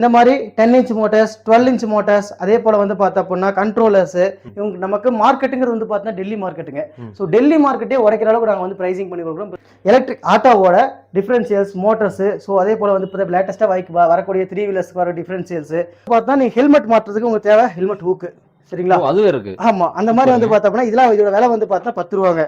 இந்த மாதிரி 10 inch motors 12 inch motors அதே போல வந்து பார்த்தா அப்படின்னா கண்ட்ரோலர்ஸ் இவங்க நமக்கு மார்க்கெட்டுங்கிறது வந்து பார்த்தீங்கன்னா டெல்லி மார்க்கெட்டுங்க. ஸோ டெல்லி மார்க்கெட்டே உடைக்கிற அளவுக்கு நாங்கள் வந்து பிரைசிங் பண்ணி கொடுக்குறோம். எலக்ட்ரிக் ஆட்டோவோட டிஃபரன்ஷியல்ஸ் மோட்டர்ஸ் ஸோ அதே போல வந்து இப்போ லேட்டஸ்ட்டாக வரக்கூடிய 3 வீலர்ஸ்க்கு வர டிஃபரன்ஷியல்ஸ் பார்த்தா நீங்கள் ஹெல்மெட் மாட்டுறதுக்கு உங்களுக்கு தேவை ஹெல்மெட் ஹூக்கு. சரிங்களா? அதுவே இருக்கு. ஆமா அந்த மாதிரி வந்து பார்த்தா இதெல்லாம் இதோட விலை வந்து பார்த்தா 10 ரூபாங்க.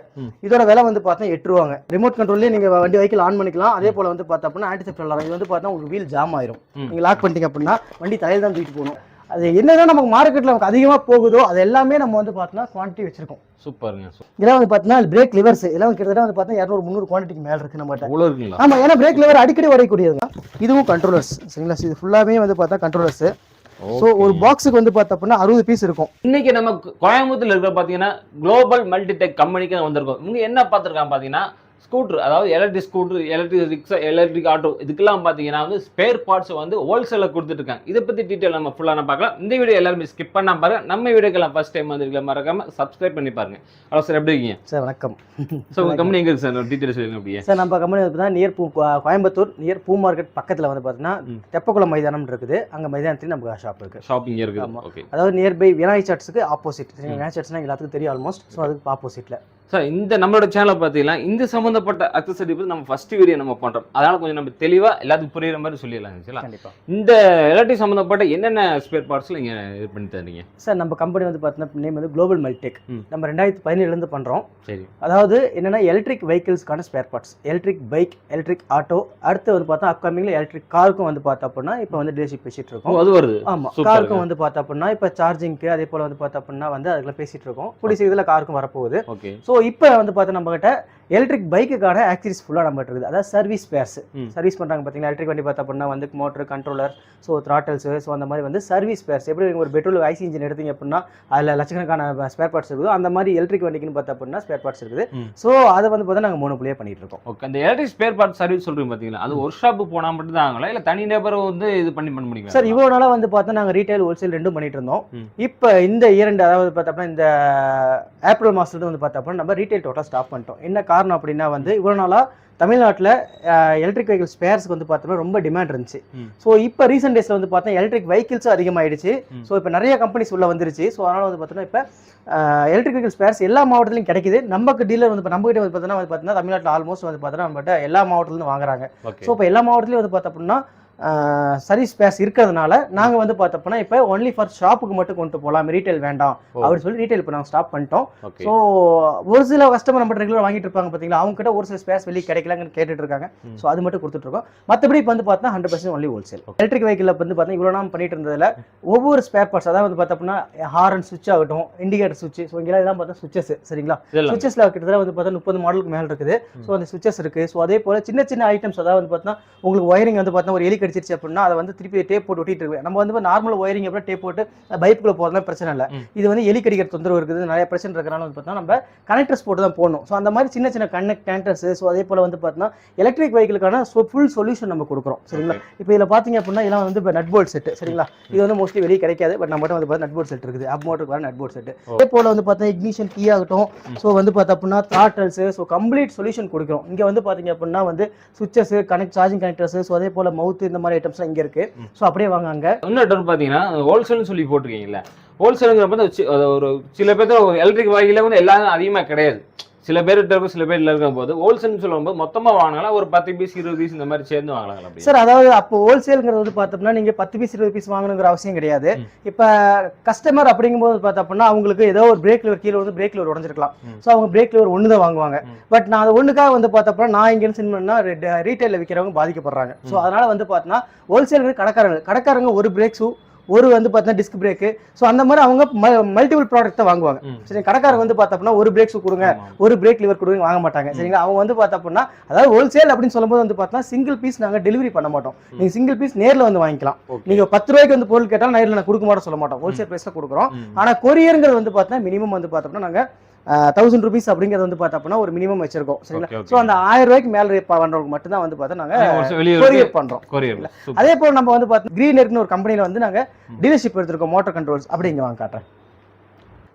இதோட விலை வந்து பார்த்தா 8 ரூபாங்க. ரிமோட் கண்ட்ரோல்லே நீங்க வண்டி வெஹிக்கிள் ஆன் பண்ணிக்கலாம். அதே போல வந்து பார்த்தா அப்படின்னா ஆன்டி செப்ட் அலாரம். இது வந்து பார்த்தா உங்களுக்கு வீல் ஜாம் ஆயிரும். நீங்க லாக் பண்ணிட்டீங்க அப்படின்னா வண்டி தலையில தான் தூக்கிட்டு போகணும். அது என்னதான் நமக்கு மார்க்கெட்ல நமக்கு அதிகமா போகுதோ அது எல்லாமே நம்ம வந்து பார்த்தா குவான்டிட்டி வச்சிருக்கோம். சூப்பருங்க. இதெல்லாம் வந்து பார்த்தா பிரேக் லிவர்ஸ் எல்லாம் கிட்டத்தட்ட வந்து பார்த்தா 200-300 குவான்டிட்டிக்கு மேல இருக்கு நம்ம அவ்வளவு இருக்குங்களா? ஆமா, ஏன்னா பிரேக் லிவர் அடிக்கடி உடையக்கூடியதுங்க. இதுவும் கண்ட்ரோலர்ஸ். சரிங்களா? இது ஃபுல்லாவே வந்து பார்த்தா கண்ட்ரோலர்ஸ். சோ ஒரு பாக்ஸுக்கு வந்து பார்த்தா 60 பீஸ் இருக்கும். இன்னைக்கு நம்ம கோயம்புத்தூர்ல இருக்க பாத்தீங்கன்னா குளோபல் மல்டிடெக் கம்பெனிக்கு வந்திருக்கோம். இவங்க என்ன பார்த்திருக்காங்க பாத்தீங்கன்னா ஸ்கூட்டர், அதாவது electric scooter, electric rickshaw, electric auto, இதுக்கெல்லாம் பார்த்தீங்கன்னா வந்து ஸ்பேர் பார்ட்ஸ் வந்து ஹோல்சேலில் கொடுத்துட்டு இருக்காங்க. இதை பற்றி டீட்டெயில் நம்ம ஃபுல்லாக பார்க்கலாம். இந்த வீடியோ எல்லாருமே ஸ்கிப் பண்ணாம பாருங்க. நம்ம வீடியோக்கெல்லாம் ஃபர்ஸ்ட் டைம் வந்துருக்கலாம், மறக்காம சப்ஸ்கிரைப் பண்ணி பாருங்க. ஹலோ சார், எப்படி இருக்கீங்க சார்? வணக்கம் சார். உங்கள் கம்பெனி எங்கே இருக்கு சார்? டீட்டெயில் சொல்லுங்க. அப்படியே சார், நம்ம கம்பெனி வந்து நியர் கோயம்புத்தூர் நியர் பூ மார்க்கெட் பக்கத்தில் வந்து பார்த்தீங்கன்னா தெப்பக்குளம் மைதானம் இருக்குது. அங்கே மைதானத்தில் நமக்கு ஷாப் இருக்கு. ஷாப்பிங் இருக்குது. ஓகே. அதாவது நியர்பை விநாயகர் சர்ச்சுக்கு ஆப்போசிட். விநாயகர் சர்ச்னா எல்லாத்துக்கும் தெரியும் ஆல்மோஸ்ட். ஸோ அதுக்கு ஆப்போசிட்ல சார் இந்த நம்மளோட சேனல் பார்த்தீங்கன்னா இந்த சம்மந்தப்பட்ட அக்சசரி பற்றி நம்ம ஃபர்ஸ்ட் வீடியோ நம்ம பண்ணுறோம். அதனால கொஞ்சம் நம்ம தெளிவாக எல்லாத்துக்கும் புரியுற மாதிரி சொல்லிடலாம். கண்டிப்பாக இந்த எலக்ட்ரிக் சம்மந்தப்பட்ட என்னென்ன ஸ்பேர் பார்ட்ஸில் நீங்கள் இது பண்ணி தரீங்க சார்? நம்ம கம்பெனி வந்து பார்த்தீங்கன்னா நேம் வந்து குளோபல் மல்டிடெக். நம்ம 2017 பண்ணுறோம். சரி. அதாவது என்னன்னா எலக்ட்ரிக் வெஹிக்கிள்ஸ்க்கான spare parts, electric bike, electric auto, அடுத்து வந்து பார்த்தா அப்கமிங்ல எலக்ட்ரிக் காருக்கும் வந்து பார்த்தா அப்படின்னா இப்போ வந்து டீலர்ஷிப் பேசிட்டு இருக்கோம். அது வருது. ஆமாம், காருக்கும் வந்து பார்த்தா அப்படின்னா இப்போ சார்ஜிங்க்கு அதே போல் வந்து பார்த்தா அப்படின்னா வந்து அதுக்குள்ள பேசிட்டு இருக்கோம். கூடிய சீக்கிரத்தில் காருக்கும் வரப்போகுது. ஓகே. ஸோ இப்போ வந்து பார்த்தா நம்ம கிட்ட எலக்ட்ரிக் பைக்குக்கான ஆக்சரிஸ் ஃபுல்லாக நம்ம இருக்குது. அதாவது சர்வீஸ் ஸ்பேர்ஸ் சர்வீஸ் பண்ணுறாங்க பார்த்தீங்கன்னா எலக்ட்ரிக் வண்டி பார்த்தா அப்படின்னா வந்து மோட்டர், கண்ட்ரோலர், ஸோ த்ராட்டல்ஸ், ஸோ அந்த மாதிரி வந்து சர்வீஸ் ஸ்பேர்ஸ். எப்படி நீங்கள் ஒரு பெட்ரோல் ஐசி இன்ஜின் எடுத்தீங்க அப்படின்னா அதில் லட்சக்கணக்கான ஸ்பேர் பார்ட்ஸ் இருக்குது, அந்த மாதிரி எலக்ட்ரிக் வண்டிக்குன்னு பார்த்தா அப்படின்னா ஸ்பேர் பார்ட்ஸ் இருக்குது. ஸோ அதை வந்து பார்த்தா நாங்கள் மோனோபோலியாக பண்ணிட்டு இருக்கோம். ஓகே. அந்த எலக்ட்ரிக் ஸ்பேர் பார்ட் சர்வீஸ் சொல்றீங்க பார்த்தீங்களா, அது ஒர்க் ஷாப் போனால் மட்டும் தான் ஆகலாம், இல்லை தனி நபர் வந்து இது பண்ண முடியும் சார்? இவ்வளோ நாளாக வந்து பார்த்தா நாங்கள் ரீட்டைல் ஹோல்சேல் ரெண்டும் பண்ணிட்டு இருந்தோம். இப்போ இந்த இரண்டு, அதாவது பார்த்தா இந்த ஏப்ரல் மாதத்துல வந்து பார்த்தா அப்படின்னா நம்ம ரீட்டைல் டோட்டலாக ஸ்டாப் பண்ணிட்டோம். என்ன காரணம் அப்படின்னா வந்து இவ்வளோ நாளாக தமிழ்நாட்டில் எலக்ட்ரிக் வெஹிக்கிள் ஸ்பேர்ஸ்க்கு வந்து பார்த்தோம்னா ரொம்ப டிமாண்ட் இருந்துச்சு. ஸோ இப்போ ரீசெண்ட் டேஸில் வந்து பார்த்தா எலக்ட்ரிக் வெஹிக்கிள்ஸும் அதிகமாகிடுச்சு. ஸோ இப்போ நிறைய கம்பெனிஸ் உள்ள வந்துருச்சு. ஸோ அதனால் வந்து பார்த்தோன்னா இப்போ எலக்ட்ரிக் வெஹிக்கிள் ஸ்பேர்ஸ் எல்லா மாவட்டத்திலையும் கிடைக்குது. நமக்கு டீலர் வந்து இப்போ நம்ம கிட்ட வந்து பார்த்தீங்கன்னா தமிழ்நாட்டில் ஆல்மோஸ்ட் வந்து பார்த்தோன்னா நம்மகிட்ட எல்லா மாவட்டத்துலேருந்து வாங்குறாங்க. ஸோ இப்போ எல்லா மாவட்டத்திலையும் வந்து பார்த்தோம் அப்படின்னா சர்வீஸ் ஸ்பேர்ஸ் இருக்கிறதுனால நாங்கள் வந்து பார்த்தோம்னா இப்போ ஒன்லி ஃபார் ஷாப்புக்கு மட்டும் கொண்டு போகலாம், ரீட்டைல் வேண்டாம் அப்படின்னு சொல்லி ரீட்டைல் இப்போ நாங்கள் ஸ்டாப் பண்ணிட்டோம். ஸோ ஒரு சில கஸ்டமர் நம்ம ரெகுலர் வாங்கிட்டு இருப்பாங்க பார்த்தீங்களா, அவங்க கிட்ட ஒரு சில ஸ்பேர்ஸ் வெளியே கிடைக்கலன்னு கேட்டுட்டு இருக்காங்க. ஸோ அது மட்டும் கொடுத்துட்டு இருக்கோம். மற்றபடி இப்போ வந்து பார்த்தா 100% ஒன்லி ஹோல்சேல். எலக்ட்ரிக் வெஹிக்கிள் வந்து பார்த்தா இவ்வளோ நாள் பண்ணிட்டு இருந்ததில் ஒவ்வொரு ஸ்பேர் பார்ட்ஸ், அதாவது வந்து பார்த்தோம்னா ஹாரன் சுவிட்ச் ஆகட்டும், இண்டிகேட்டர் சுவிட்ச், ஸோ இங்கெல்லாம் இதெல்லாம் பார்த்தா சுவிச்சஸ். சரிங்களா? சுவிச்சஸ்ல கிட்டத்தட்ட வந்து பார்த்தா 30 மாடலுக்கு மேலே இருக்குது. ஸோ அந்த சுவிச்சஸ் இருக்கு. ஸோ அதே போல சின்ன சின்ன ஐட்டம்ஸ், அதாவது வந்து பார்த்தா உங்களுக்கு ஒயரிங் வந்து பார்த்தா ஒரு எலி கடிச்சிருச்சு அப்படின்னா அதை வந்து திருப்பி டேப் போட்டு ஒட்டிட்டு இருக்கு. நம்ம வந்து நார்மல் ஒயரிங் அப்புறம் டேப் போட்டு பைப்புக்குள்ள போறதுலாம் பிரச்சனை இல்லை. இது வந்து எலி கடிக்கிற தொந்தரவு இருக்குது, நிறைய பிரச்சனை இருக்கிறனால வந்து பார்த்தா நம்ம கனெக்டர்ஸ் போட்டு தான் போடணும். ஸோ அந்த மாதிரி சின்ன சின்ன கனெக்டர்ஸ். ஸோ அதே போல வந்து பார்த்தா எலக்ட்ரிக் வெஹிக்கிளுக்கான ஃபுல் சொல்யூஷன் நம்ம கொடுக்குறோம். சரிங்களா? இப்போ இதில் பார்த்தீங்க அப்படின்னா இதெல்லாம் வந்து இப்போ நட் போல்ட் செட். சரிங்களா? இது வந்து மோஸ்ட்லி வெளியே கிடைக்காது. பட் நம்ம வந்து பார்த்தா நட் போல்ட் செட் இருக்குது. அப் மோட்டருக்கு வர நட் போல்ட் செட். அதே போல வந்து பார்த்தா இக்னிஷன் கீ ஆகட்டும், ஸோ வந்து பார்த்தா அப்படின்னா த்ராட்டல்ஸ், ஸோ கம்ப்ளீட் சொல்யூஷன் கொடுக்குறோம். இங்கே வந்து பார்த்தீங்க அப்படின்னா வந்து சுவிச்சஸ், சார்ஜிங் கனெக்டர்ஸ், ஸோ அதே போல மவுத், இந்த மாதிரி ஐட்டம்ஸ்லாம் இங்கே இருக்கு. ஸோ அப்படியே வாங்க. அங்கே இன்னொரு பார்த்தீங்கன்னா ஹோல்சேல்னு சொல்லி போட்டிருக்கீங்களா, ஹோல்சேலுங்கிற ஒரு சில பேர் எலக்ட்ரிக் வாங்கில வந்து எல்லாரும் அதிகமாக கிடையாது. சில பேர்கிட்ட இருக்கும், சில பேர் இருக்கும் போது ஹோல்சேல்னு சொல்லும்போது மொத்தமாக வாங்கலாம், ஒரு 10 பீஸ் 20 பீஸ் இந்த மாதிரி சேர்ந்து வாங்கலாம் சார். அதாவது அப்போ ஹோல்சேலுங்கிறது வந்து பார்த்தோம்னா நீங்கள் 10 பீஸ் 20 பீஸ் வாங்கணுங்கிற அவசியம் கிடையாது. இப்போ கஸ்டமர் அப்படிங்கும்போது பார்த்தோம்னா அவங்களுக்கு ஏதோ ஒரு பிரேக் லிவர் கீழே வந்து பிரேக் லிவர் உடஞ்சிருக்கலாம். ஸோ அவங்க பிரேக் லிவர் ஒன்று தான் வாங்குவாங்க. பட் நான் அது ஒன்றுக்காக வந்து பார்த்தோம்னா நான் இங்கே சென்ட் பண்ணால் ரீட்டைலில் விற்கிறவங்க பாதிக்கப்படுறாங்க. ஸோ அதனால வந்து பார்த்தோன்னா ஹோல்சேலுக்கு கடைக்காரங்க ஒரு பிரேக் ஷூ, ஒரு வந்து பார்த்தா டிஸ்க் பிரேக்கு, ஸோ அந்த மாதிரி அவங்க மல்டிபிள் ப்ராடக்ட் தான் வாங்குவாங்க. சரி, கடைக்காரங்க வந்து பார்த்தோம்னா ஒரு பிரேக் ஷூ கொடுங்க, ஒரு பிரேக் லிவர் கொடுங்க வாங்க மாட்டாங்க. சரிங்களா? அவங்க வந்து பார்த்தோம்னா அதாவது ஹோல்சேல் அப்படின்னு சொல்லும்போது வந்து பார்த்தா சிங்கிள் பீஸ் நாங்கள் டெலிவரி பண்ண மாட்டோம். நீங்கள் சிங்கிள் பீஸ் நேரில் வந்து வாங்கிக்கலாம். நீங்கள் 10 ரூபாய்க்கு வந்து பொருள் கேட்டாலும் நேரில் நான் கொடுக்க மாட்டோம் சொல்ல மாட்டோம். ஹோல்சேல் ப்ரைஸில் கொடுக்குறோம். ஆனால் கொரியருங்கிறது வந்து பார்த்தா மினிமம் வந்து பார்த்தோம்னா நாங்கள் 1000 rupees அப்படிங்கிறது வந்து பார்த்தா ஒரு மினிமம் வச்சிருக்கோம். சரிங்களா? ஸோ அந்த 1000 ரூபாய்க்கு மேலே பண்றவங்க மட்டும் தான் வந்து பார்த்தா நாங்கள் கொரியர் பண்றோம். அதே போல நம்ம வந்து பார்த்தா கிரீன் இருக்குன்னு ஒரு கம்பெனியில் வந்து நாங்கள் டீலர்ஷிப் எடுத்திருக்கோம் மோட்டர் கண்ட்ரோல்ஸ். அப்படி இங்கே வாங்க காட்டுறேன்.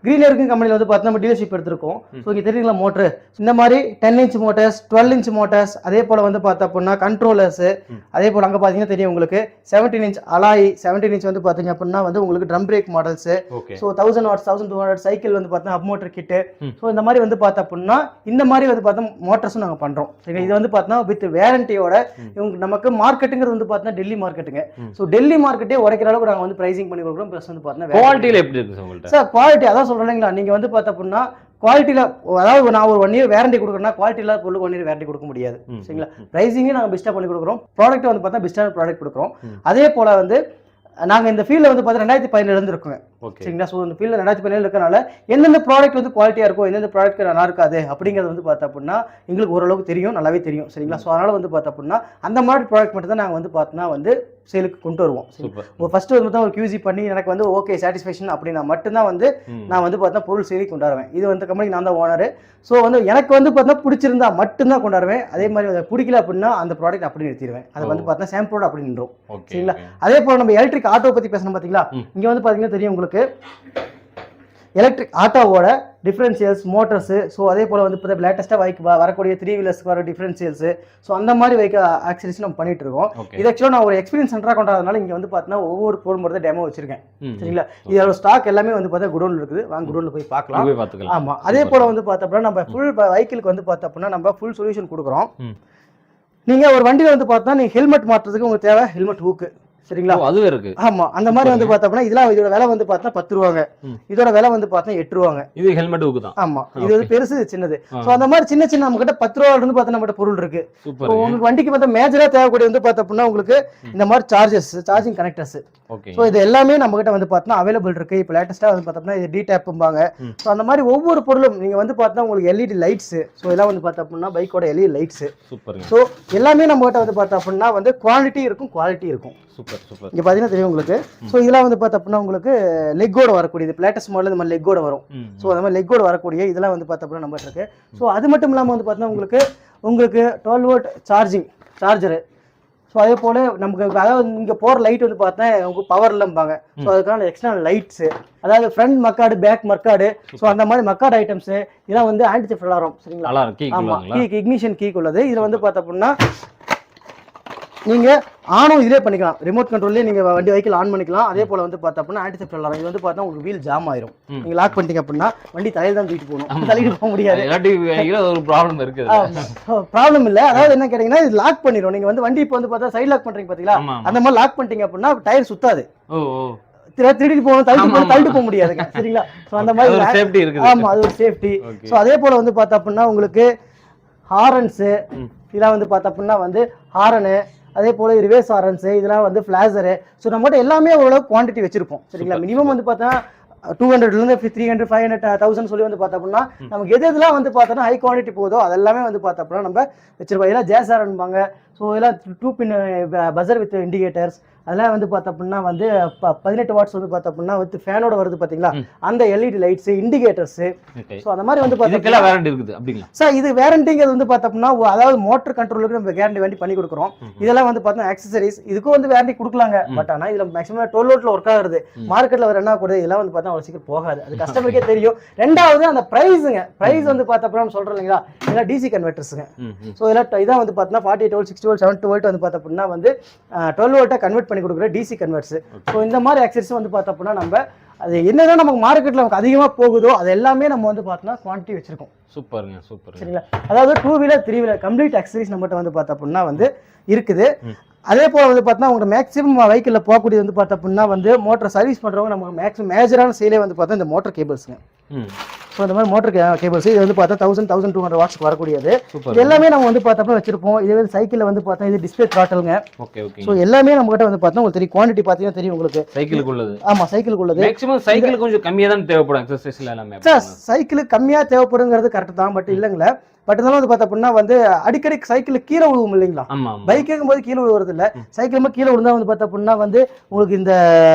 கிரீன் எர்கன் கம்பெனியில் வந்து பார்த்தா நம்ம டீலர்ஷிப் எடுத்திருக்கோம். ஸோ இங்கே தெரியுங்களா மோட்டர் இந்த மாதிரி 10 இன்ச் மோட்டர்ஸ், 12 இன்ச் மோட்டர்ஸ், அதே போல் வந்து பார்த்தா அப்படின்னா கண்ட்ரோலர்ஸ், அதே போல் அங்கே பார்த்தீங்கன்னா தெரியும் உங்களுக்கு 17 இன்ச் அலாய், 17 இன்ச் வந்து பார்த்தீங்க அப்படின்னா வந்து உங்களுக்கு drum brake models, so 1000 watts 1200 cycle வந்து பார்த்தா அப் மோட்டர் கிட்டு. ஸோ இந்த மாதிரி வந்து பார்த்தா அப்படின்னா இந்த மாதிரி வந்து பார்த்தா மோட்டர்ஸும் நாங்கள் பண்ணுறோம். சரிங்களா, இது வந்து பார்த்தா வித் வேரண்டியோட இவங்க நமக்கு மார்க்கெட்டுங்கிறது வந்து பார்த்தீங்கன்னா டெல்லி மார்க்கெட்டுங்க. ஸோ டெல்லி மார்க்கெட்டே உடைக்கிற அளவுக்கு நாங்கள் வந்து பிரைசிங் பண்ணி கொடுக்குறோம். ப்ளஸ் வந்து பார்த்தீங்கன்னா குவாலிட்டியில் எப்படி இருக்குது உங்கள்கிட்ட? சார் குவாலிட்டி அதான் சொல்கிறேன் இல்லைங்களா, நீங்கள் வந்து பார்த்தா அப்படின்னா குவாலிட்டியில் அதாவது நான் ஒரு 1 இயர் வேரண்டி கொடுக்குறேன்னா குவாலிட்டி இல்லாத பொருளுக்கு 1 இயர் வேரண்டி கொடுக்க முடியாது. சரிங்களா, ப்ரைசிங்கே நாங்கள் பெஸ்ட்டாக பண்ணி கொடுக்குறோம். ப்ராடக்ட் வந்து பார்த்தா பெஸ்ட்டான ப்ராடக்ட் கொடுக்குறோம். அதே போல் வந்து நாங்கள் இந்த ஃபீல்டில் வந்து பார்த்தா 2017 இருக்கோங்க. சரிங்களா, ஸோ இந்த ஃபீல்டில் 2017 இருக்கனால எந்தெந்த ப்ராடக்ட் வந்து குவாலிட்டியாக இருக்கும், எந்தெந்த ப்ராடக்ட் நல்லா இருக்காது அப்படிங்கிறது வந்து பார்த்தா அப்படின்னா எங்களுக்கு ஓரளவுக்கு தெரியும், நல்லாவே தெரியும். சரிங்களா, ஸோ அதனால் வந்து பார்த்தா அப்படின்னா அந்த மாதிரி ப்ராடக்ட் மட்டும் தான் நாங்கள் வந்து பார்த்தோன்னா வந்து சேலுக்கு கொண்டு வருவோம். ஃபர்ஸ்ட் வந்து தான் ஒரு QC பண்ணி எனக்கு வந்து ஓகே சாட்டிஸ்ஃபேக்ஷன் அப்படின்னா மட்டும்தான் வந்து நான் வந்து பார்த்தா பொருள் சேலுக்கு கொண்டாடுவேன். இது வந்து கம்பெனிக்கு நான் தான் ஓனர். ஸோ வந்து எனக்கு வந்து பார்த்தா பிடிச்சிருந்தா மட்டும்தான் கொண்டாடுவேன். அதே மாதிரி பிடிக்கல அப்படின்னா அந்த ப்ராடக்ட் அப்படி நிறுத்திடுவேன். அதை வந்து பார்த்தா சாம்பிளோட அப்படி நின்றோம். சரிங்களா, அதே போல் நம்ம எலக்ட்ரிக் ஆட்டோ பற்றி பேசணும் பார்த்தீங்களா, இங்கே வந்து பார்த்தீங்கன்னா தெரியும் உங்களுக்கு எலக்ட்ரிக் ஆட்டோவோட டிஃபரன்ஷியல்ஸ், மோட்டர்ஸ், ஸோ அதே போல் வந்து இப்போ லேட்டஸ்ட்டாக வரக்கூடிய 3 வீலர்ஸ்க்கு வர டிஃபரன்ஷியல்ஸ், ஸோ அந்த மாதிரி ஆக்சரிஸ் நம்ம பண்ணிட்டு இருக்கோம். இது ஆக்சுவலாக நான் ஒரு எக்ஸ்பீரியன்ஸ் சென்டராக கொண்டாடுறதுனால இங்கே வந்து பார்த்தீங்கன்னா ஒவ்வொரு பொருள் மட்டும் டெமோ வச்சிருக்கேன். சரிங்களா, இதோட ஸ்டாக் எல்லாமே வந்து பார்த்தா குடோன்ல இருக்குது. வாங்க குடோன்ல போய் பார்க்கலாம். ஆமாம், அதே போல் வந்து பார்த்தோம்னா நம்ம ஃபுல் வெஹிக்கிளுக்கு வந்து பார்த்தோம் அப்படின்னா நம்ம ஃபுல் சொல்யூஷன் கொடுக்குறோம். நீங்கள் ஒரு வண்டியில் வந்து பார்த்தா நீங்கள் ஹெல்மெட் மாற்றுறதுக்கு உங்களுக்கு தேவை ஹெல்மெட் ஹூக்கு. சரிங்களா, அதுவே இருக்கு. ஆமா, அந்த மாதிரி வந்து பார்த்தோம்னா இதெல்லாம் இதோட விலை வந்து பார்த்தா 10 ரூபாங்க. இதோட விலை வந்து பார்த்தா 8 ரூபாங்க. இது ஹெல்மெட் ஹூக் தான். ஆமா, இது வந்து பெருசு சின்னது. சோ அந்த மாதிரி சின்ன சின்ன நம்ம கிட்ட 10 ரூபாயில இருந்து பார்த்தா நம்ம பொருள் இருக்கு. உங்களுக்கு வண்டிக்கு வந்து மேஜரா தேவைக்கூடிய வந்து பார்த்தோம்னா உங்களுக்கு இந்த மாதிரி சார்ஜஸ், சார்ஜிங் கனெக்டர்ஸ், ஸோ இது எல்லாமே நம்ம கிட்ட வந்து பார்த்தோம்னா அவைலபிள் இருக்கு. இப்போ லேட்டஸ்டா வந்து பார்த்தோம்னா இது டிடேப்ம்பாங்க. ஸோ அந்த மாதிரி ஒவ்வொரு பொருளும் நீங்க வந்து பார்த்தா உங்களுக்கு LED லைட்ஸ், ஸோ இதெல்லாம் வந்து பார்த்தா அப்படின்னா பைக்கோட LED லைட்ஸ். சூப்பர். ஸோ எல்லாமே நம்ம கிட்ட வந்து பார்த்தா அப்படின்னா வந்து குவாலிட்டி இருக்கும், குவாலிட்டி இருக்கும். Super super. இங்க பாத்தீங்கன்னா தெரியும் உங்களுக்கு. ஸோ இதெல்லாம் வந்து பார்த்தா அப்படின்னா உங்களுக்கு லெக்கோட வரக்கூடியது, லேட்டஸ்ட் மாடல் இந்த மாதிரி லெக்கோட வரும். ஸோ அந்த மாதிரி லெக்கோட வரக்கூடிய இதெல்லாம் வந்து பார்த்தா அப்படின்னா நம்ம இருக்கு. ஸோ அது மட்டும் இல்லாமல் வந்து பார்த்தீங்கன்னா உங்களுக்கு 12 வோல்ட் சார்ஜரு. ஸோ அதே போல் நமக்கு அதாவது இங்கே போகிற லைட் வந்து பார்த்தா உங்களுக்கு பவர் இல்லம்பாங்க. ஸோ அதுக்கான எக்ஸ்டர்னல் லைட்ஸு, அதாவது ஃப்ரண்ட் மக்காடு, பேக் மக்காடு, ஸோ அந்த மாதிரி மக்காடு ஐட்டம்ஸு இதெல்லாம் வந்து ஆன்டி செஃப்ட் அலாரம். சரிங்களா, ஆமாம், இக்னிஷன் கீக் உள்ளது. இதில் வந்து பார்த்தா அப்படின்னா நீங்கள் ஆனும் இதிலே பண்ணிக்கலாம், ரிமோட் கண்ட்ரோல்லே நீங்கள் வண்டி வெஹிக்கிள் ஆன் பண்ணிக்கலாம். அதே போல் வந்து பார்த்தா அப்படின்னா ஆன்டி செஃப்ட் அலாரம். இது வந்து பார்த்தா உங்களுக்கு வீல் ஜாம் ஆயிரும். நீங்கள் லாக் பண்ணிட்டீங்க அப்படின்னா வண்டி தலையில் தான் தூக்கிட்டு போகணும், தள்ளிட்டு போக முடியாது. ஒரு ப்ராப்ளம் இருக்குது. ப்ராப்ளம் இல்லை, அதாவது என்ன கேட்டீங்கன்னா இது லாக் பண்ணிடும். நீங்கள் வந்து வண்டி இப்போ வந்து பார்த்தா சைட் லாக் பண்ணுறீங்க பார்த்தீங்களா, அந்த மாதிரி லாக் பண்ணிட்டீங்க அப்படின்னா டயர் சுத்தாது. திருடிட்டு போகணும், தள்ளிட்டு போக முடியாதுங்க. சரிங்களா, ஸோ அந்த மாதிரி சேஃப்டி இருக்குது. ஆமாம், அது ஒரு சேஃப்டி. ஸோ அதே போல் வந்து பார்த்தா அப்படின்னா உங்களுக்கு ஹாரன்ஸு, இதெல்லாம் வந்து பார்த்தா அப்படின்னா வந்து ஹாரனு, அதே போல ரிவர்ஸ் ஹாரன்ஸு, இதெல்லாம் வந்து ஃபிளாஷரு. ஸோ நம்மகிட்ட எல்லாமே ஓரளவு குவான்டிட்டி வச்சிருப்போம். சரிங்களா, மினிமம் வந்து பார்த்தா 200லேருந்து 300, 500, 1000 சொல்லி வந்து பார்த்தா அப்படின்னா நமக்கு எதுலாம் வந்து பார்த்தோன்னா ஹை குவாலிட்டி போதோ அதெல்லாமே வந்து பார்த்தா அப்படின்னா நம்ம வச்சிருப்போம். இதெல்லாம் ஜேஸ் ஹாரன்பாங்க. ஸோ இதெல்லாம் 2 பின் பஸர் வித் இண்டிகேட்டர்ஸ், அதெல்லாம் வந்து பார்த்தா அப்படின்னா வந்து 18 வாட்ஸ் வந்து பார்த்தா அப்படின்னா வித் ஃபேனோட வருது பார்த்தீங்களா, அந்த LED லைட்ஸ், இண்டிகேட்டர்ஸ். ஸோ அந்த மாதிரி வந்து பார்த்தா வேரண்டி இருக்குது அப்படிங்களா சார்? இது வேரண்டிங்கிறது வந்து பார்த்தா அப்படின்னா அதாவது மோட்டர் கண்ட்ரோலுக்கு நம்ம கேரண்டி வேண்டி பண்ணி கொடுக்குறோம். இதெல்லாம் வந்து பார்த்தா ஆக்சசரிஸ், இதுக்கும் வந்து வேரண்டி கொடுக்கலாங்க. பட் ஆனால் இதில் மேக்ஸிமம் 12 வோல்ட்ல ஒர்க் ஆகுது. மார்க்கெட்டில் வர என்ன கூட இதெல்லாம் வந்து பார்த்தா அவ்வளோ சீக்கிரம் போகாது, அது கஸ்டமருக்கே தெரியும். ரெண்டாவது அந்த ப்ரைஸுங்க, ப்ரைஸ் வந்து பார்த்தா அப்படின்னா சொல்கிறோம் இல்லைங்களா, இதெல்லாம் DC கன்வெர்ட்டர்ஸுங்க. ஸோ இதெல்லாம் இதான் வந்து பார்த்தீங்கன்னா 48 வோல்ட், 60 வோல்ட், 70 வோல்ட் வந்து பார்த்தா அப்படின்னா வந்து 12 வோல்ட்டை கன்வெர்ட் பண்ணி கொடுக்குற DC கன்வெர்ட்ஸ். ஸோ இந்த மாதிரி ஆக்சரிஸ் வந்து பார்த்தா அப்படின்னா நம்ம அது என்னதான் நமக்கு மார்க்கெட்டில் நமக்கு அதிகமாக போகுதோ அது எல்லாமே நம்ம வந்து பார்த்தோம்னா குவான்டிட்டி வச்சிருக்கோம். சூப்பருங்க, சூப்பர். சரிங்களா, அதாவது 2 வீலர் 3 வீலர் கம்ப்ளீட் ஆக்சரிஸ் நம்மகிட்ட வந்து பார்த்தா அப்படின்னா வந்து இருக்குது. அதே போல் வந்து பார்த்தா உங்களுக்கு மேக்ஸிமம் வெஹிக்கிளில் போகக்கூடியது வந்து பார்த்தா அப்படின்னா வந்து மோட்டர் சர்வீஸ் பண்ணுறவங்க நமக்கு மேக்ஸிமம் மேஜரான சேலே வந்து பார்த்தா இந்த மோட்டர் கேபிள்ஸுங்க. ஸோ இந்த மாதிரி மோட்டர் கேபிள்ஸ் இது வந்து பார்த்தா 1200 வாட்ஸ்க்கு வரக்கூடியது. இது எல்லாமே நம்ம வந்து பார்த்தா வச்சிருப்போம். இதே வந்து சைக்கிளில் வந்து பார்த்தா இது டிஸ்பிளே த்ராட்டலுங்க. Okay okay. ஸோ எல்லாமே நம்ம கிட்ட வந்து பார்த்தா உங்களுக்கு தெரியும், குவான்டிட்டி பார்த்தீங்கன்னா தெரியும் உங்களுக்கு. சைக்கிளுக்கு உள்ளது. ஆமாம், சைக்கிளுக்கு உள்ளது. மேக்ஸிமம் சைக்கிள் கொஞ்சம் கம்மியாக தான் தேவைப்படும் எக்ஸசைஸ்ல எல்லாமே. சார் சைக்கிள் கம்மியாக தேவைப்படுங்கிறது கரெக்ட் தான், பட் இல்லைங்களா பட் இருந்தாலும் வந்து பார்த்தா அப்படின்னா வந்து அடிக்கடி சைக்கிள் கீழே விழுவும் இல்லைங்களா, பைக் கேட்கும்போது கீழே விழுவுறது இல்லை, சைக்கிள் கீழே விழுந்தா வந்து பார்த்தா அப்படின்னா வந்து உங்களுக்கு இந்த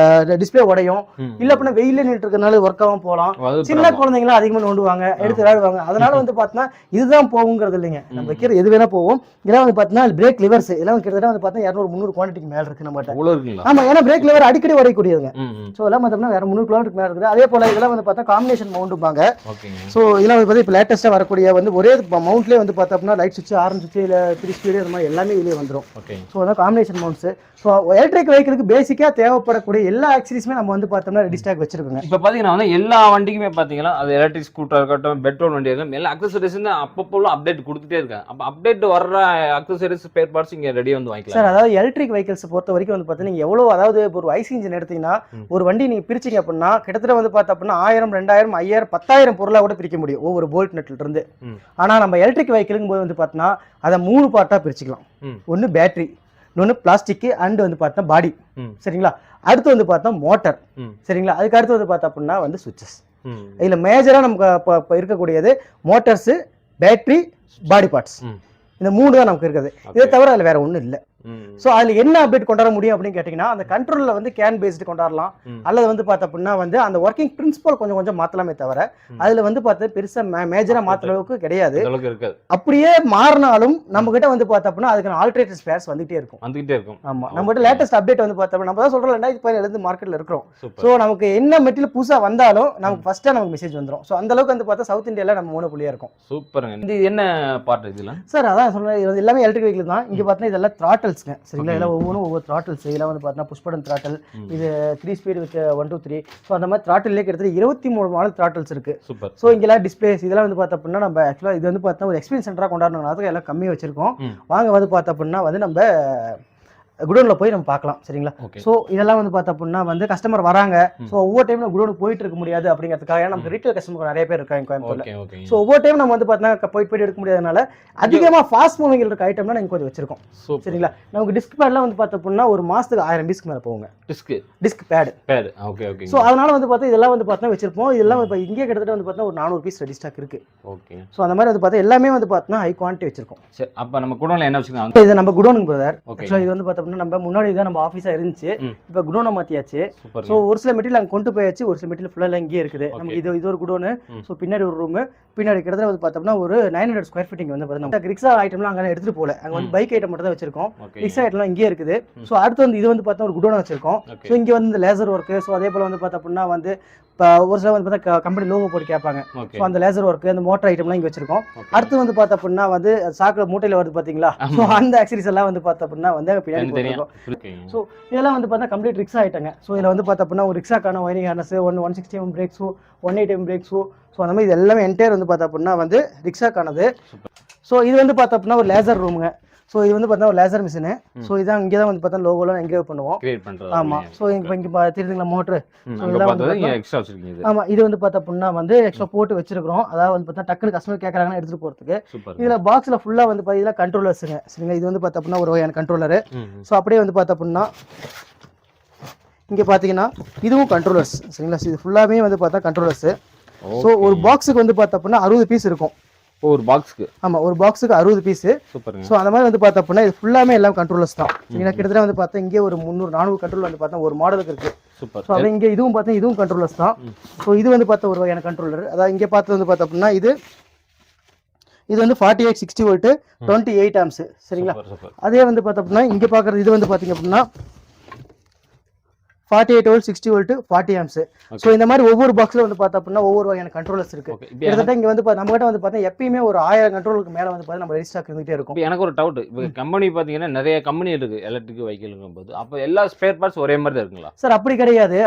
டிஸ்பிளே உடையும், இல்ல அப்படின்னா வெயில நின்று இருக்கனால ஒர்க் ஆகாம போகலாம். சின்ன குழந்தைங்களாம் அதிகமாக நோண்டுவாங்க, எடுத்து விளையாடுவாங்க. அதனால வந்து பார்த்தீங்கன்னா இதுதான் போகுங்கிறது இல்லைங்க, நம்ம வைக்கிற எது வேணா போகும். இதெல்லாம் வந்து பார்த்தீங்கன்னா பிரேக் லிவர்ஸ் இதெல்லாம் கிட்டத்தட்ட வந்து பார்த்தீங்கன்னா 200-300 குவான்டிட்டிக்கு மேல இருக்கு நம்மகிட்ட. ஆமா, ஏன்னா பிரேக் லிவர் அடிக்கடி உடையக்கூடியதுங்க. ஸோ இதெல்லாம் பார்த்தோம்னா வேற 300 கிலோமீட்டருக்கு மேல இருக்குது. அதே போல இதெல்லாம் வந்து பார்த்தா காம்பினேஷன் மவுண்ட்பாங்க. ஸோ இதெல்லாம் வந்து பார்த்தா இப்போ லேட்டஸ்டா வரக்கூடிய வந்து ஒரே மவுண்ட்லேயே வந்து பார்த்தோம்னா லைட் சுவிட்ச், ஆரஞ்சு சுவிட்ச், இல்லை 3 ஸ்பீடு இந்த மாதிரி எல்லாமே இதுலேயே வந்துடும். ஸோ அதான் காம்பினேஷன் மவுண்ட்ஸ். ஸோ எலக்ட்ரிக் வெஹிக்கிளுக்கு பேசிக்காக தேவைப்படக்கூடிய எல்லா ஆக்சரிஸுமே நம்ம வந்து பார்த்தோம்னா ரெடி ஸ்டாக் வச்சிருக்கோங்க. இப்போ பார்த்தீங்கன்னா வந்து எல்லா வண்டிக்குமே பார்த்தீங்கன்னா அது எலக்ட்ரிக் ஸ்கூட்டர் இருக்கட்டும், பெட்ரோல் வண்டி இருக்கட்டும், எல்லா அக்சசரிஸ் அப்பப்போ அப்டேட் கொடுத்துட்டே இருக்காங்க. அப்போ அப்டேட் வர்ற அக்சசரிஸ் ஸ்பேர் பார்ட்ஸ் இங்கே ரெடியாக வந்து வாங்கிக்கலாம் சார். அதாவது எலக்ட்ரிக் வெஹிக்கிள்ஸ் பொறுத்த வரைக்கும் வந்து பார்த்தீங்கன்னா நீங்கள் எவ்வளோ, அதாவது ஒரு ஐசி இன்ஜின் எடுத்தீங்கன்னா ஒரு வண்டி நீங்கள் பிரிச்சிங்க அப்படின்னா கிட்டத்தட்ட வந்து பார்த்தா அப்படின்னா 1000, 2000, 5000, 10,000 பொருளாக கூட பிரிக்க முடியும் ஒவ்வொரு போல்ட் நெட்ல இருந்து. ஆனால் நம்ம எலக்ட்ரிக் வெஹிக்கிளுங்கும் போது வந்து பார்த்தீங்கன்னா அதை 3 பார்ட்டாக பிரிச்சுக்கலாம். ஒன்று பேட்டரி, இன்னொன்று பிளாஸ்டிக், அண்ட் வந்து பார்த்தா பாடி, சரிங்களா. அடுத்து வந்து பார்த்தா மோட்டர், சரிங்களா. அதுக்கு அடுத்து வந்து பார்த்தா அப்படின்னா வந்து சுவிட்சஸ். இதுல மேஜரா நமக்கு இருக்கக்கூடியது மோட்டர்ஸ், பேட்டரி, பாடி பார்ட்ஸ், இந்த 3 தான் நமக்கு இருக்குது. இதை தவிர அதுல வேற ஒன்றும் இல்லை. ஸோ அதில் என்ன அப்டேட் கொண்டாட முடியும் அப்படின்னு கேட்டிங்கன்னா அந்த கண்ட்ரோலில் வந்து கேன் பேஸ்டு கொண்டாடலாம், அல்லது வந்து பார்த்தா அப்படின்னா வந்து அந்த ஒர்க்கிங் பிரின்சிபல் கொஞ்சம் கொஞ்சம் மாற்றலாமே தவிர அதில் வந்து பார்த்து பெருசாக மேஜராக மாற்றுற அளவுக்கு கிடையாது. அப்படியே மாறினாலும் நம்ம கிட்ட வந்து பார்த்தா அப்படின்னா அதுக்கான ஆல்டர்னேட்டிவ் ஸ்பேர்ஸ் வந்துகிட்டே இருக்கும். ஆமாம், நம்ம கிட்ட லேட்டஸ்ட் அப்டேட் வந்து பார்த்தா நம்ம தான் சொல்கிறோம் 2017 மார்க்கெட்டில் இருக்கிறோம். ஸோ நமக்கு என்ன மெட்டீரியல் புதுசாக வந்தாலும் நமக்கு ஃபர்ஸ்ட்டாக நமக்கு மெசேஜ் வந்துடும். ஸோ அந்த அளவுக்கு வந்து பார்த்தா சவுத் இந்தியாவில் நம்ம மோனோபுலியாக இருக்கும். சூப்பருங்க. இது என்ன பார்ட் இதில் சார்? அதான் சொல்கிறேன், இது எல்லாமே எலக்ட்ரிக் வெஹிக்கிள் தான். இங்கே பார்த்தீங்கன்னா இதெல்லாம் த்ராட்டல் சரிங்களா. இதெல்லாம் ஒவ்வொன்றும் ஒவ்வொரு த்ராட்டல்ஸ். இதெல்லாம் வந்து பார்த்தீங்கன்னா புஷ் பட்டன் த்ராட்டல், இது 3 ஸ்பீடு வித் 1 2 3. ஸோ அந்த மாதிரி த்ராட்டல்லே கிட்டத்தட்ட 23 மாடல் த்ராட்டல்ஸ் இருக்கு. ஸோ இங்கெல்லாம் டிஸ்பிளேஸ் இதெல்லாம் வந்து பார்த்தா அப்படின்னா நம்ம ஆக்சுவலாக இது வந்து பார்த்தா ஒரு எக்ஸ்பீரியன்ஸ் சென்டராக கொண்டாடணும், அதுக்கு எல்லாம் கம்மியாக வச்சிருக்கோம். வாங்க வந்து பார்த்தா அப்படின்னா வந்து நம்ம குடோனில் போய் நம்ம பார்க்கலாம், சரிங்களா. ஸோ இதெல்லாம் வந்து பார்த்தா அப்படின்னா வந்து கஸ்டமர் வராங்க. ஸோ ஒவ்வொரு டைம் குடோனுக்கு போயிட்டு இருக்க முடியாது அப்படிங்கிறதுக்காக நமக்கு ரீட்டைல் கஸ்டமர் நிறைய பேர் இருக்காங்க கோயம்புத்தூர்ல. ஸோ ஒவ்வொரு டைம் நம்ம வந்து பார்த்தீங்கன்னா போயிட்டு எடுக்க முடியாதனால அதிகமாக ஃபாஸ்ட் மூவிங் இருக்க ஐட்டம்லாம் நீங்கள் கொஞ்சம் வச்சிருக்கோம், சரிங்களா. நமக்கு டிஸ்க் பேட்லாம் வந்து பார்த்தா அப்படின்னா ஒரு மாசத்துக்கு 1000 பீஸ்க்கு மேலே போகுங்க. Disc pad. ஸோ அதனால வந்து பார்த்தா இதெல்லாம் வந்து பார்த்தா வச்சிருப்போம். இதெல்லாம் இப்போ இங்கே கிட்டத்தட்ட வந்து பார்த்தா ஒரு 400 பீஸ் ரெடி ஸ்டாக் இருக்கு. ஸோ அந்த மாதிரி வந்து பார்த்தா எல்லாமே வந்து பார்த்தா ஹை குவான்டிட்டி வச்சிருக்கோம். அப்போ நம்ம குடோனில் என்ன வச்சுக்கலாம்? இது நம்ம குடோனுக்கு பிரதர். ஆக்சுவலாக இது வந்து பார்த்தா நம்ம முன்னாடி தான் நம்ம ஆஃபீஸா இருந்துச்சு, இப்போ குடோனை மாத்தியாச்சு. ஸோ ஒரு சில மெட்டீரியல் அங்கே கொண்டு போயாச்சு, ஒரு சில மெட்டீரியல் ஃபுல்லாக இங்கே இருக்குது. நமக்கு இது ஒரு குடோனு. ஸோ பின்னாடி ஒரு ரூமு, பின்னாடி கிட்டத்தட்ட வந்து பார்த்தோம்னா ஒரு 900 ஸ்கொயர் ஃபீட் வந்து பார்த்தீங்கன்னா ரிக்ஸா ஐட்டம்லாம் அங்கே எடுத்துட்டு போல, அங்கே வந்து பைக் ஐட்டம் மட்டும் தான் வச்சிருக்கோம். ரிக்ஸா ஐட்டம்லாம் இங்கே இருக்குது. ஸோ அடுத்து வந்து இது வந்து பார்த்தா ஒரு குடோனை வச்சிருக்கோம். ஸோ இங்கே வந்து இந்த லேசர் ஒர்க்கு, ஸோ அதே போல் வந்து பார்த்தா அப்படின்னா வந்து இப்போ ஒரு சில வந்து பார்த்தா கம்பெனி லோகோ போட்டு கேட்பாங்க. ஸோ அந்த லேசர் ஒர்க்கு, அந்த மோட்டர் ஐட்டம்லாம் இங்கே வச்சிருக்கோம். அடுத்து வந்து பார்த்தா அப்படின்னா வந்து சாக்கில் மூட்டையில் வருது பார்த்தீங்களா, ஸோ அந்த ஆக்சரிஸ் எல்லாம் வந்து பார்த்தா அப்படின்னா வந்து பின்னாடி போட்டுருக்கோம். ஸோ இதெல்லாம் வந்து பார்த்தா கம்ப்ளீட் ரிக்ஸா ஆயிட்டாங்க. ஸோ இதில் வந்து பார்த்தா அப்படின்னா ஒரு ரிக்ஸாக்கான wiring harness, 160 mm brakes, 180 mm brakes, so அந்த மாதிரி இது எல்லாமே என்டையர் வந்து பார்த்தா அப்படின்னா வந்து ரிக்ஸாக்கானது. ஸோ இது வந்து பார்த்தா அப்படின்னா ஒரு லேசர் ரூமுங்க. ஸோ இது வந்து பார்த்தா ஒரு லேசர் மிஷினு. ஸோ இதான் இங்கே தான் வந்து பார்த்தா லோகோலாம் என்கிரேவ் பண்ணுவோம். ஆமாம். ஸோ இப்போ இங்கே தெரியுதுங்களா மோட்ரு. ஸோ இதெல்லாம் வந்து ஆமாம், இது வந்து பார்த்தா அப்படின்னா வந்து எக்ஸ்ட்ரா போட்டு வச்சிருக்கிறோம். அதாவது வந்து பார்த்தா டக்குனு கஸ்டமர் கேட்குறாங்கன்னா எடுத்துகிட்டு போகிறதுக்கு. இதில் பாக்ஸில் ஃபுல்லாக வந்து பார்த்தீங்கன்னா கண்ட்ரோலர்ஸுங்க, சரிங்களா. இது வந்து பார்த்தா அப்படின்னா ஒரு வகையான கண்ட்ரோலரு. ஸோ அப்படியே வந்து பார்த்தா அப்படின்னா இங்கே பார்த்தீங்கன்னா இதுவும் கண்ட்ரோலர்ஸ், சரிங்களா. இது ஃபுல்லாமே வந்து பார்த்தா கண்ட்ரோலர்ஸு. ஸோ ஒரு பாக்ஸுக்கு வந்து பார்த்தா அப்படின்னா 60 பீஸ் இருக்கும். ஒரு பாக்ஸுக்கு? ஆமாம், ஒரு பாக்ஸுக்கு 60 பீஸு. ஸோ அந்த மாதிரி வந்து பார்த்தா அப்படின்னா இது ஃபுல்லாமே எல்லாம் கண்ட்ரோலர்ஸ் தான். சரிங்களா. கிட்டத்தட்ட வந்து பார்த்தா இங்கே ஒரு 300-400 கண்ட்ரோல் வந்து பார்த்தா ஒரு மாடலுக்கு இருக்குது. ஸோ அது இங்கே இதுவும் பார்த்தா இதுவும் கண்ட்ரோலர்ஸ் தான். ஸோ இது வந்து பார்த்தா ஒரு வகையான கண்ட்ரோலர். அதாவது இங்கே பார்த்து வந்து பார்த்தா அப்படின்னா இது வந்து 4860 வோல்ட் 28 ஆம்ஸ், சரிங்களா. அதே வந்து பார்த்தா அப்படின்னா இங்கே பார்க்குறது இது வந்து பார்த்தீங்க அப்படின்னா 48 வோல்ட் 60 வோல்ட் 40 ஆம்ஸ். ஸோ இந்த மாதிரி ஒவ்வொரு பாக்ஸ்ல வந்து பார்த்தா அப்படின்னா ஒவ்வொரு வகையான கண்ட்ரோலர்ஸ் இருக்கு. கிட்டத்தட்ட இங்க வந்து நம்ம கிட்ட வந்து பார்த்தா எப்பயுமே ஒரு 1000 கண்ட்ரோலுக்கு மேல வந்து பார்த்தா நம்ம ரெடி ஸ்டாக் இருந்துகிட்டே இருக்கும். எனக்கு ஒரு டவுட், இப்போ கம்பெனி பார்த்தீங்கன்னா நிறைய கம்பெனி இருக்கு எலக்ட்ரிக் வெஹிக்கிள்ங்கும் போது, அப்போ எல்லா ஸ்பேர் பார்ட்ஸ் ஒரே மாதிரி தான் இருக்குங்களா? சார் அப்படி கிடையாது.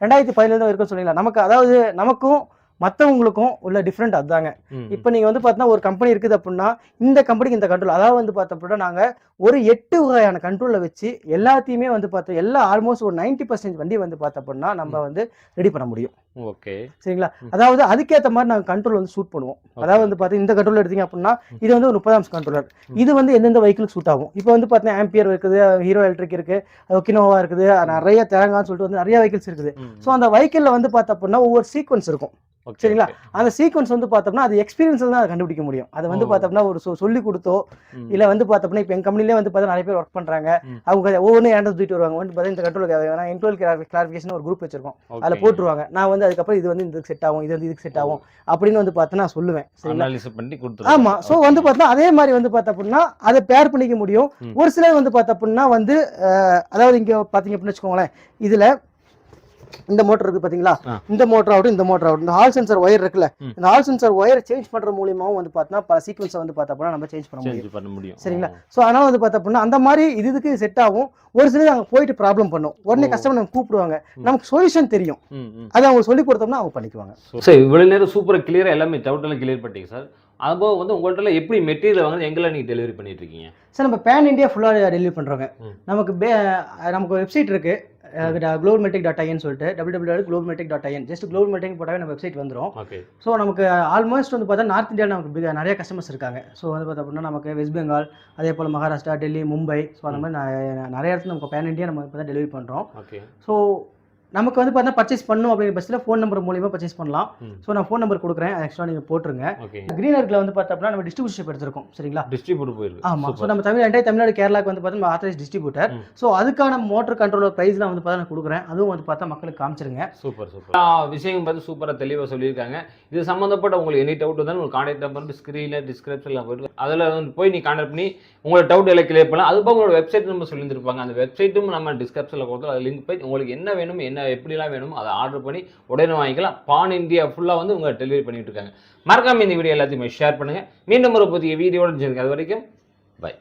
2017 இருக்கும் சொன்னீங்களா, நமக்கு அதாவது நமக்கும் மற்றவங்களுக்கும் உள்ள டிஃப்ரெண்ட் அதுதாங்க. இப்போ நீங்கள் வந்து பார்த்தீங்கன்னா ஒரு கம்பெனி இருக்குது அப்படின்னா இந்த கம்பெனிக்கு இந்த கண்ட்ரோல், அதாவது வந்து பார்த்தா அப்படின்னா நாங்கள் ஒரு 8 வகையான கண்ட்ரோலில் வச்சு எல்லாத்தையுமே வந்து பார்த்தா எல்லா ஆல்மோஸ்ட் ஒரு 90% வண்டி வந்து பார்த்தா அப்படின்னா நம்ம வந்து ரெடி பண்ண முடியும். ஓகே, சரிங்களா. அதாவது அதுக்கேற்ற மாதிரி நாங்கள் கண்ட்ரோல் வந்து சூட் பண்ணுவோம். அதாவது வந்து பார்த்தீங்கன்னா இந்த கண்ட்ரோல் எடுத்தீங்க அப்படின்னா இது வந்து ஒரு 30 ஆம்ஸ் கண்ட்ரோலர். இது வந்து எந்தெந்த வெஹிக்கிளுக்கு சூட் ஆகும். இப்போ வந்து பார்த்தீங்கன்னா ஆம்பியர் இருக்குது, ஹீரோ எலக்ட்ரிக் இருக்குது, ஒக்கினோவா இருக்குது, நிறைய தெலங்கான்னு சொல்லிட்டு வந்து நிறைய வெஹிக்கிள்ஸ் இருக்குது. ஸோ அந்த வெஹிக்கிளில் வந்து பார்த்தா அப்படின்னா ஒவ்வொரு சீக்வன்ஸ் இருக்கும். சரிங்களா? அந்த சீக்வன்ஸ் வந்து பார்த்தோம்னா அது எக்ஸ்பீரியன்ஸ்ல தான் கண்டுபிடிக்க முடியும். அதை வந்து பார்த்தோம்னா ஒரு சொல்லி கொடுத்தோ இல்ல வந்து பார்த்தோம்னா இப்போ எங்க கம்பெனிலே வந்து பார்த்தா நிறைய பேர் ஒர்க் பண்றாங்க. அவங்க ஒவ்வொன்றும் ஏன்டா தூக்கிட்டு வருவாங்க வந்து பார்த்தா இந்த கண்ட்ரோல் இன்ட்ரோல் கிளாரிஃபிகேஷன் ஒரு குரூப் வச்சிருக்கோம். அதில் போட்டுருவாங்க. நான் வந்து அதுக்கப்புறம் இது வந்து இதுக்கு செட் ஆகும், இது வந்து இதுக்கு செட் ஆகும் அப்படின்னு வந்து பார்த்தா நான் சொல்லுவேன். சரிங்களா? ஆமா. ஸோ வந்து பார்த்தா அதே மாதிரி வந்து பார்த்தா அப்படின்னா அதை பேர் பண்ணிக்க முடியும். ஒரு சிலர் வந்து பார்த்தா அப்படின்னா வந்து அதாவது இங்க பாத்தீங்க அப்படின்னு வச்சுக்கோங்களேன், இதுல இந்த மோட்டர் இருக்கு பாத்தீங்களா, இந்த மோட்டர் ஆகட்டும் இந்த மோட்டர் ஆகட்டும், இந்த ஹால் சென்சர் ஒயர் இருக்குல்ல, இந்த ஹால் சென்சர் ஒயர் சேஞ்ச் பண்ற மூலியமாவும் வந்து பார்த்தா பல சீக்வன்ஸை வந்து பார்த்தா நம்ம சேஞ்ச் பண்ண முடியும். சரிங்களா? ஸோ அதனால வந்து பார்த்தா அப்படின்னா அந்த மாதிரி இதுக்கு செட் ஆகும். ஒரு சிலர் அங்கே போயிட்டு ப்ராப்ளம் பண்ணும். உடனே கஸ்டமர் நம்ம கூப்பிடுவாங்க, நமக்கு சொல்யூஷன் தெரியும், அதை அவங்க சொல்லி கொடுத்தோம்னா அவங்க பண்ணிக்குவாங்க. சார் இவ்வளவு நேரம் சூப்பரா கிளியரா எல்லாமே டவுட் எல்லாம் கிளியர் பண்ணிட்டீங்க சார். அதுபோக வந்து உங்கள்கிட்ட எப்படி மெட்டீரியல் வாங்குறது எங்கெல்லாம் நீங்க டெலிவரி பண்ணிட்டு இருக்கீங்க? சார் நம்ம பேன் இந்தியா ஃபுல்லாக டெலிவரி பண்ணுறோங்க. நமக்கு வெப்சைட் இருக்கு, globalmetric.in சொல்லிட்டு www.globalmetric.in. ஜஸ்ட் globalmetric போட்டாவே நம்ம வெப்சைட் வந்துடும். ஸோ நமக்கு ஆல்மோஸ்ட் வந்து பார்த்தா நார்த் இந்தியாவில் நமக்கு நிறைய கஸ்டமர்ஸ் இருக்காங்க. ஸோ வந்து பார்த்தா அப்படின்னா நமக்கு வெஸ்ட் பெங்கால், அதே போல் மகாராஷ்டிரா, டெல்லி, மும்பை, ஸோ அந்த மாதிரி நிறைய இடத்துல நமக்கு பேன் இந்தியா நம்ம இப்போ தான் டெலிவரி பண்ணுறோம். ஸோ நமக்கு வந்து பார்த்தா பர்ச்சேஸ் பண்ணும் அப்படிங்கிற பட்சத்தில் ஃபோன் நம்பர் மூலியமாக பர்ச்சேஸ் பண்ணலாம். ஸோ நான் ஃபோன் நம்பர் கொடுக்குறேன், ஆக்சுவலாக நீங்கள் போட்டுருங்க. கிரீனர்க்கில் வந்து பார்த்தா அப்படின்னா நம்ம டிஸ்ட்ரிபியூஷன் எடுத்திருக்கோம். சரிங்களா? டிஸ்ட்ரிபியூட்டர் போயிருக்கு. ஆமாம். ஸோ நம்ம தமிழ்நாடு கேரளாக்கு வந்து பார்த்தா நம்ம ஆத்தரைஸ் டிஸ்ட்ரிபியூட்டர். ஸோ அதுக்கான மோட்டர் கண்ட்ரோலர் ப்ரைஸ்லாம் வந்து பார்த்தா நான் கொடுக்குறேன். அதுவும் வந்து பார்த்தா மக்களுக்கு காமிச்சிருங்க. சூப்பர். விஷயம் பார்த்து சூப்பராக தெளிவாக சொல்லியிருக்காங்க. இது சம்மந்தப்பட்ட உங்களுக்கு எனி டவுட் இருந்தாலும் உங்களுக்கு கான்டாக்ட் நம்பர் ஸ்க்ரீனில் டிஸ்கிரிப்ஷனில் போயிட்டு அதில் வந்து போய் நீ கான்டாக்ட் பண்ணி உங்களோட டவுட் எல்லாம் கிளியர் பண்ணலாம். அது போக உங்களோட வெப்சைட் நம்ம சொல்லியிருப்பாங்க. அந்த வெப்சைட்டும் நம்ம டிஸ்கிரிப்ஷனில் கொடுத்து அது லிங்க் போய் உங்களுக்கு என்ன வேணும், என்ன எப்படிலாம் வேணுமோ அதை ஆர்டர் பண்ணி உடனே வாங்கிக்கலாம். பான் இந்தியா ஃபுல்லாக வந்து உங்களை டெலிவரி பண்ணிட்டு இருக்காங்க. மறக்காம இந்த வீடியோ எல்லாத்தையுமே ஷேர் பண்ணுங்க. மீண்டும் ஒரு புதிய வீடியோட அது வரைக்கும் பை.